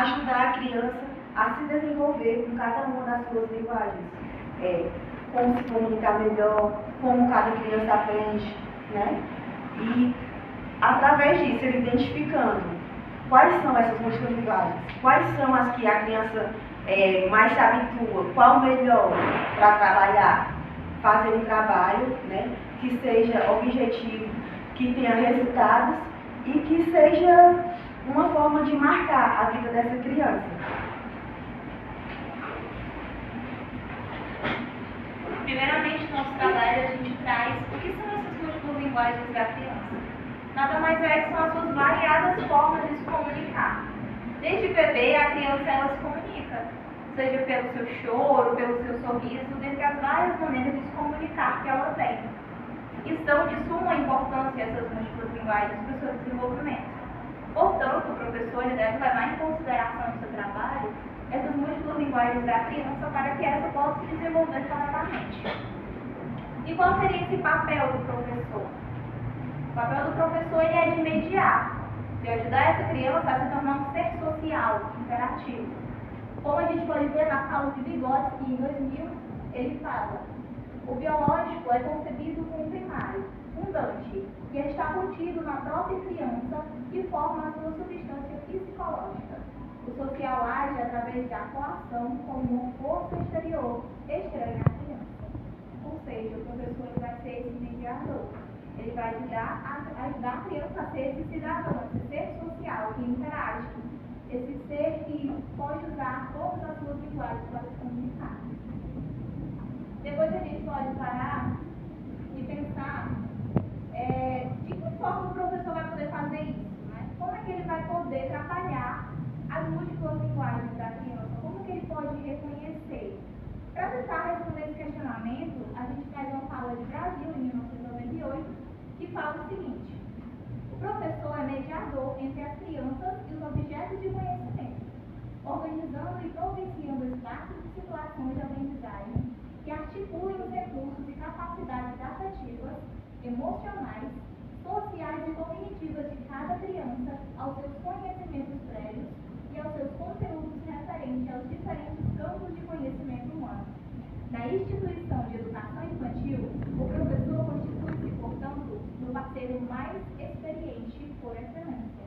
ajudar a criança a se desenvolver com cada uma das suas linguagens. Como se comunicar melhor, como cada criança aprende, né? E, através disso, ele identificando quais são essas múltiplas linguagens, quais são as que a criança mais se habitua, qual o melhor para trabalhar, fazer um trabalho, né, que seja objetivo, que tenha resultados e que seja uma forma de marcar a vida dessa criança. Primeiramente, no nosso trabalho, a gente traz o que são essas múltiplas linguagens da criança. Nada mais é que são as suas variadas formas de se comunicar. Desde bebê, a criança ela se comunica, seja pelo seu choro, pelo seu sorriso, dentre as várias maneiras de se comunicar que ela tem. E são de suma importância essas múltiplas linguagens para o seu desenvolvimento. Portanto, o professor ele deve levar em consideração no seu trabalho essas múltiplas linguagens da criança para que essa possa se desenvolver corretamente. E qual seria esse papel do professor? O papel do professor ele é de mediar, de ajudar essa criança a se tornar um ser social, interativo. Como a gente pode ver na fala de Vygotsky, em 2000, ele fala: o biológico é concebido como primário, fundante, que está contido na própria criança e forma a sua substância psicológica. O social age através da coação como uma força exterior, estranha à criança. Ou seja, o professor ele vai ser esse mediador. Ele vai ajudar a criança a ser esse cidadão, esse ser social que interage, esse ser que pode usar todas as suas linguagens para se comunicar. Depois a gente pode parar e pensar de que forma o professor vai poder fazer isso, né? Como é que ele vai poder trabalhar as múltiplas linguagens da criança? Como que ele pode reconhecer? Para tentar responder esse questionamento, a gente traz uma fala de Brasil, em 1998, que fala o seguinte: o professor é mediador entre as crianças e os objetos de conhecimento, organizando e providenciando espaços e situações de aprendizagem que articulem os recursos e capacidades afetivas, emocionais, sociais e cognitivas de cada criança aos seus conhecimentos prévios e aos seus conteúdos referentes aos diferentes campos de conhecimento humano. Na instituição de educação infantil, o professor constitui-se, portanto, no parceiro mais experiente por excelência,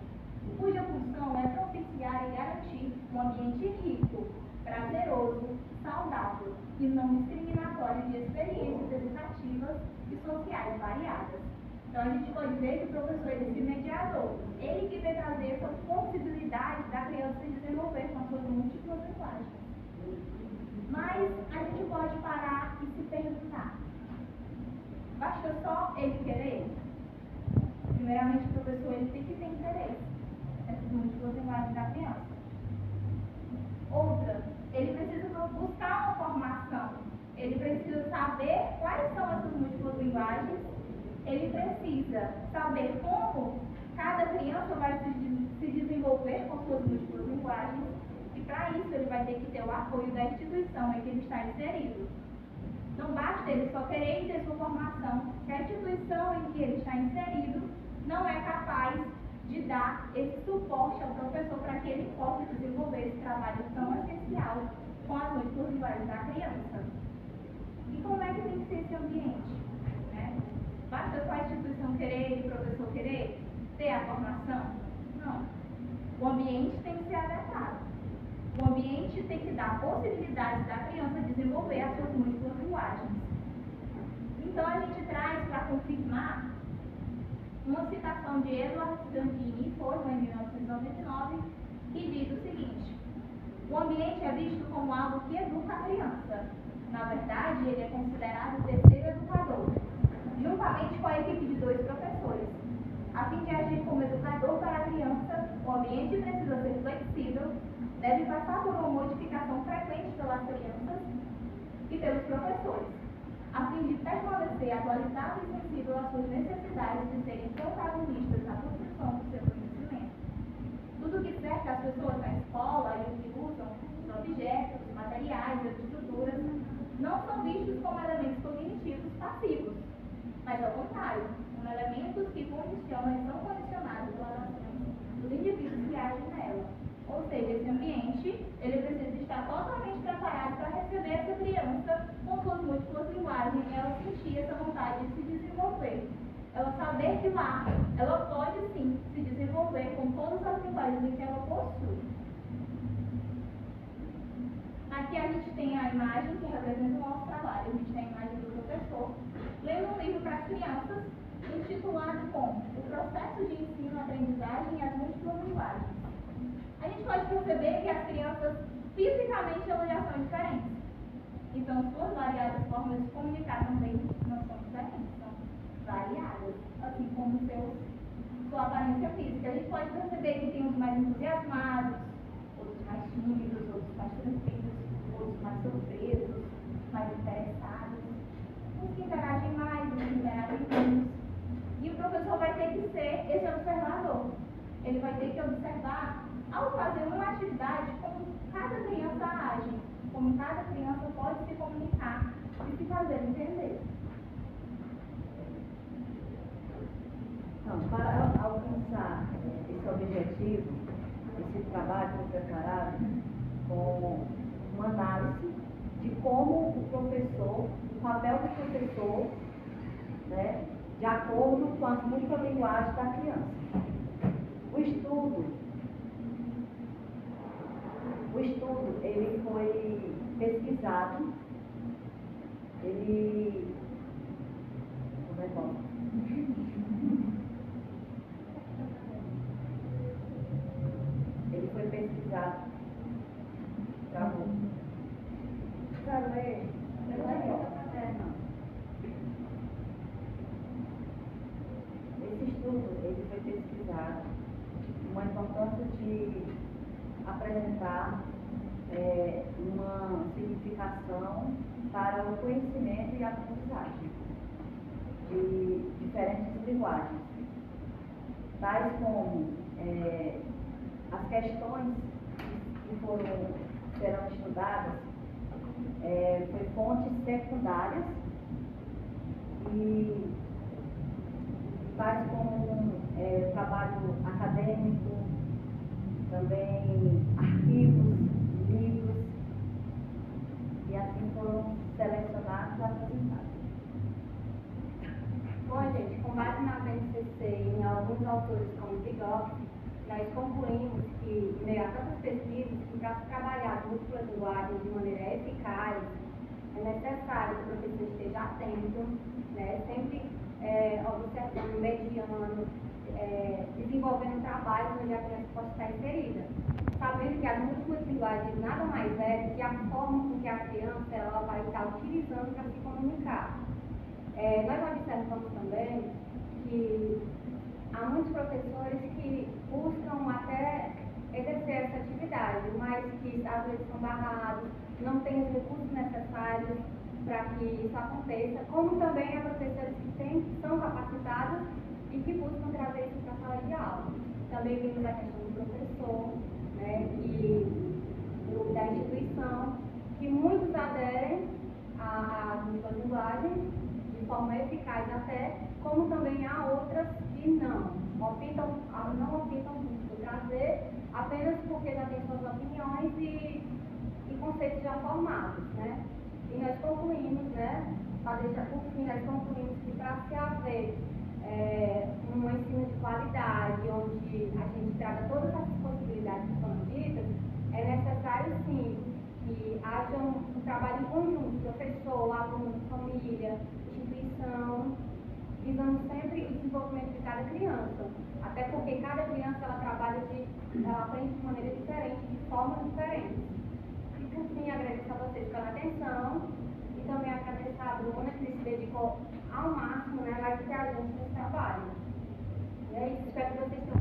cuja função é propiciar e garantir um ambiente rico, prazeroso, saudável e não discriminatório de experiências educativas e sociais variadas. Então, a gente pode ver que o professor é esse mediador, ele que vai trazer essa possibilidade da criança se desenvolver com as suas múltiplas linguagens. Mas a gente pode parar e se perguntar: basta só ele querer? Primeiramente, o professor ele tem que ter interesse nessas múltiplas linguagens da criança. Outra, ele precisa buscar uma formação, ele precisa saber quais são essas múltiplas linguagens, ele precisa saber como cada criança vai se desenvolver com suas múltiplas linguagens, e para isso ele vai ter que ter o apoio da instituição em que ele está inserido. Não basta ele só querer ter sua formação, se a instituição em que ele está inserido não é capaz de dar esse suporte ao professor para que ele possa desenvolver esse trabalho tão essencial com as múltiplas linguagens da criança. E como é que tem que ser esse ambiente? Né? Basta só a instituição querer e o professor querer ter a formação? Não. O ambiente tem que ser adequado. O ambiente tem que dar possibilidades da criança desenvolver as suas múltiplas linguagens. Então, a gente traz para confirmar uma citação de Edward Gandini, em 1999, que diz o seguinte: o ambiente é visto como algo que educa a criança. Na verdade, ele é considerado o terceiro educador, juntamente com a equipe de 2 professores. A fim de agir como educador para a criança, o ambiente precisa ser flexível, deve passar por uma modificação frequente pelas crianças e pelos professores, a fim de permanecer atualizado e sensível às suas necessidades de serem protagonistas na construção do seu conhecimento. Tudo que cerca as pessoas na escola e o que usam, os objetos, os materiais, as estruturas, não são vistos como elementos cognitivos passivos, mas ao contrário, como elementos que condicionam e são condicionados pelas ações dos indivíduos que agem nela. Ou Ou seja, esse ambiente, ele precisa estar totalmente preparado para receber essa criança com suas múltiplas linguagens e ela sentir essa vontade de se desenvolver. Ela saber que lá, ela pode sim se desenvolver com todas as linguagens que ela possui. Aqui a gente tem a imagem que representa o nosso trabalho. A gente tem a imagem do professor lendo um livro para as crianças, intitulado como O Processo de Ensino-Aprendizagem e as Múltiplas Linguagens. A gente pode perceber que as crianças, fisicamente, elas já são diferentes. Então, suas variadas formas de comunicar também não são diferentes, são variadas, assim como sua aparência física. A gente pode perceber que tem uns mais entusiasmados, outros mais tímidos, outros mais tranquilos, outros mais surpresos, mais interessados, uns que interagem mais, uns que interagem menos. E o professor vai ter que ser esse observador. Ele vai ter que observar, ao fazer uma atividade, como cada criança age, como cada criança pode se comunicar e se fazer entender. Então, para alcançar esse objetivo, esse trabalho foi preparado com uma análise de como o professor, o papel do professor, né, de acordo com as múltiplas linguagens da criança. O estudo, ele foi pesquisado, ele foi pesquisado. Travou. Esse estudo, ele foi pesquisado, uma importância de apresentar uma significação para o conhecimento e a aprendizagem de diferentes linguagens, tais como as questões que serão estudadas foi fontes secundárias e tais como trabalho acadêmico, também arquivos, livros, e assim foram selecionados e apresentados. Bom, gente, com base na BNCC e em alguns autores como Vygotsky, nós concluímos que, em meio a tantas pesquisas, que para se trabalhar as múltiplas linguagens de maneira eficaz, é necessário que o professor esteja atento, né, sempre observando, mediando, desenvolvendo trabalhos onde a criança possa estar inserida. Sabendo que as múltiplas linguagens nada mais é do que a forma com que a criança ela vai estar utilizando para se comunicar. Nós observamos também que há muitos professores que buscam até exercer essa atividade, mas que às vezes são barrados, não têm os recursos necessários para que isso aconteça, como também há professores que são capacitados e que buscam trazer isso para a sala de aula. Também vimos a questão do professor, né, e da instituição, que muitos aderem às múltiplas linguagens de forma eficaz até, como também há outras que não optam por trazer apenas porque já tem suas opiniões e conceitos já formados, né? E nós concluímos, né, para deixar por fim, nós concluímos que para se haver um ensino de qualidade, onde a gente traga todas essas possibilidades que foram ditas, é necessário sim que haja um trabalho em conjunto, professor, aluno, família, instituição, visando sempre o desenvolvimento de cada criança. Até porque cada criança ela aprende de maneira diferente, de formas diferentes. E por fim, agradeço a vocês pela atenção e também agradeço a Bruna, que se dedicou ao máximo, né, mais que a gente nesse trabalho. E é isso, espero que vocês tenham